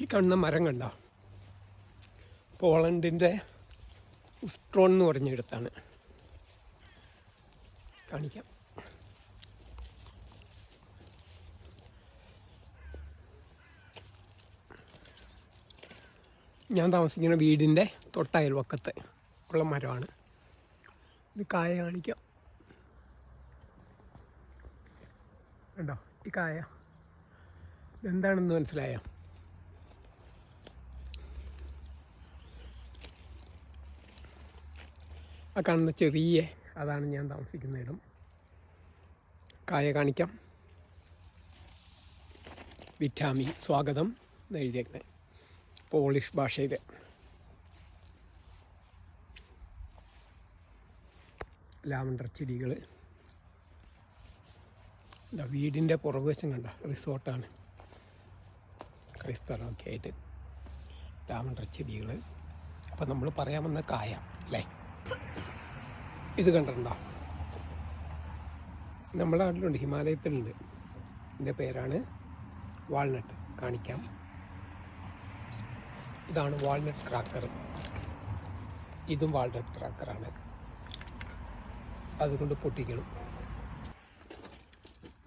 ഈ കാണുന്ന മരം കണ്ട പോളണ്ടിൻ്റെ ഉസ്ട്രോൺ എന്ന് പറഞ്ഞിടത്താണ്. കാണിക്കാം. ഞാൻ താമസിക്കുന്ന വീടിൻ്റെ തൊട്ടയൽവക്കത്ത് ഉള്ള മരമാണ്. ഇത് കായ കാണിക്കാം. കണ്ടോ ഈ കായ? എന്താണെന്ന് മനസ്സിലായോ? ആ കാണുന്ന ചെറിയ അതാണ് ഞാൻ താമസിക്കുന്ന ഇടം. കായ കാണിക്കാം. വിറ്റാമി സ്വാഗതം എന്ന് എഴുതിയേക്കുന്നത് പോളിഷ് ഭാഷയിൽ. ലാവണ്ടർ ചെടികൾ. വീടിൻ്റെ പുറകുവശം കണ്ട റിസോർട്ടാണ്. ക്രൈസ്തവമൊക്കെ ആയിട്ട് ലാവണ്ടർ ചെടികൾ. അപ്പം നമ്മൾ പറയാൻ വന്ന കായ അല്ലേ? ഇത് കണ്ടിട്ടുണ്ടോ? നമ്മുടെ നാട്ടിലുണ്ട്, ഹിമാലയത്തിലുണ്ട്. ഇതിൻ്റെ പേരാണ് വാൾനട്ട്. കാണിക്കാം. ഇതാണ് വാൾനട്ട് ക്രാക്കർ. ഇതും വാൾനട്ട് ക്രാക്കറാണ്. അതുകൊണ്ട് പൊട്ടിക്കണം.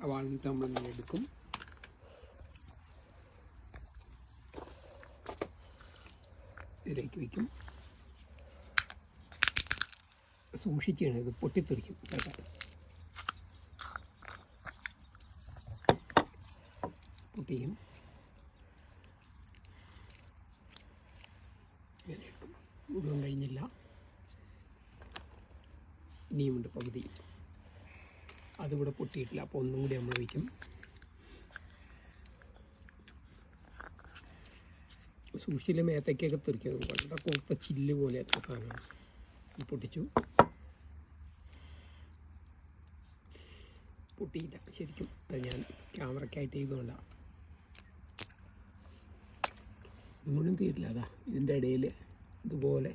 ആ വാൾനട്ട് നമ്മളിങ്ങനെ എടുക്കും. ഇതിലേക്ക് വയ്ക്കും. സൂക്ഷിച്ചാണ്, ഇത് പൊട്ടിത്തെറിക്കും. പൊട്ടിക്കും. ഇങ്ങനെ എടുക്കും. മുഴുവൻ കഴിഞ്ഞില്ല, ഇനിയുമുണ്ട് പകുതി. അതുകൂടെ പൊട്ടിയിട്ടില്ല. അപ്പോൾ ഒന്നും കൂടി നമ്മൾ വയ്ക്കും. സൂക്ഷിച്ചില്ല മേത്തേക്കൊക്കെ തെറിക്കുന്നത്. വളരെ കൂർത്ത ചില്ല് പോലെ എത്ര സാധനമാണ്. പൊട്ടിച്ചു. പൊട്ടിയില്ല ശരിക്കും. അത് ഞാൻ ക്യാമറയ്ക്കായിട്ട് ചെയ്തുകൊണ്ടാണ്. ഇതൊന്നും തീരില്ല. അതാ ഇതിൻ്റെ ഇടയിൽ ഇതുപോലെ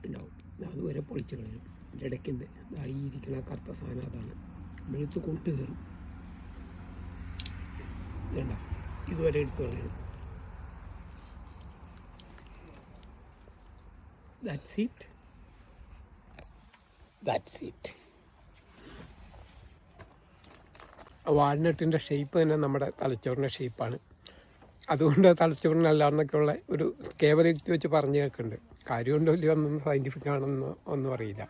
ഉണ്ടാവും. അതുവരെ പൊളിച്ച് കളയും. ഇതിൻ്റെ ഇടയ്ക്കുണ്ട് ഈ ഇരിക്കുന്ന കറുത്ത സാധനം. അതാണ് വെളുത്ത് കൊണ്ട് കയറും. വേണ്ട, ഇതുവരെ എടുത്ത് കളയണം. That's it. വാൾനട്ടിൻ്റെ ഷേപ്പ് തന്നെ നമ്മുടെ തലച്ചോറിൻ്റെ ഷേപ്പാണ്. അതുകൊണ്ട് തലച്ചോറിനല്ലാന്നൊക്കെയുള്ള ഒരു കേവലയുക്തി വെച്ച് പറഞ്ഞു കേൾക്കുന്നുണ്ട്. കാര്യമുണ്ടോ ഇല്ലയോ ഒന്നും സയൻറ്റിഫിക് ആണെന്നോ ഒന്നും അറിയില്ല.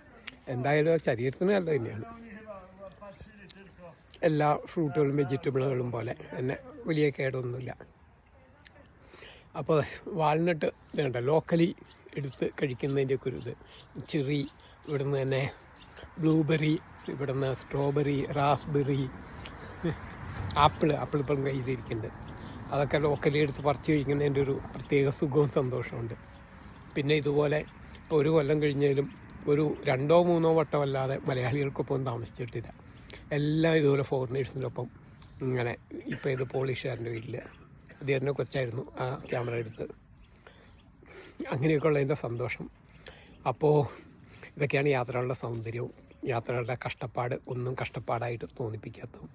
എന്തായാലും ശരീരത്തിന് നല്ല തന്നെയാണ്. എല്ലാ ഫ്രൂട്ടുകളും വെജിറ്റബിളുകളും പോലെ തന്നെ വലിയ കേടൊന്നുമില്ല. അപ്പോൾ വാൾനട്ട് വേണ്ട ലോക്കലി എടുത്ത് കഴിക്കുന്നതിൻ്റെയൊക്കെ ഒരു ഇത്. ചെറി, ഇവിടുന്ന് തന്നെ ബ്ലൂബെറി, ഇവിടുന്ന് സ്ട്രോബെറി, റാസ്ബെറി, ആപ്പിൾ ഇപ്പം കയ്യിലിരിക്കുന്നുണ്ട്. അതൊക്കെ ലോക്കലി എടുത്ത് പറിച്ച് കഴിക്കുന്നതിൻ്റെ ഒരു പ്രത്യേക സുഖവും സന്തോഷമുണ്ട്. പിന്നെ ഇതുപോലെ ഇപ്പോൾ ഒരു കൊല്ലം കഴിഞ്ഞാലും ഒരു 2-3 വട്ടമല്ലാതെ മലയാളികൾക്കൊപ്പം താമസിച്ചിട്ടില്ല. എല്ലാം ഇതുപോലെ ഫോറിനേഴ്സിൻ്റെ ഒപ്പം ഇങ്ങനെ. ഇപ്പോൾ ഇത് പോളിഷുകാരൻ്റെ വീട്ടിൽ അത് തന്നെ കൊച്ചായിരുന്നു ആ ക്യാമറ എടുത്ത്. അങ്ങനെയൊക്കെ ഉള്ളതിൻ്റെ സന്തോഷം. അപ്പോൾ ഇതൊക്കെയാണ് യാത്രകളുടെ സൗന്ദര്യവും യാത്രകളുടെ കഷ്ടപ്പാട് ഒന്നും കഷ്ടപ്പാടായിട്ട് തോന്നിപ്പിക്കാത്തതും.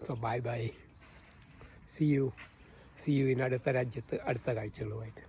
So bye. See you in അടുത്ത രാജ്യത്ത് അടുത്ത കാഴ്ചകളുമായിട്ട്.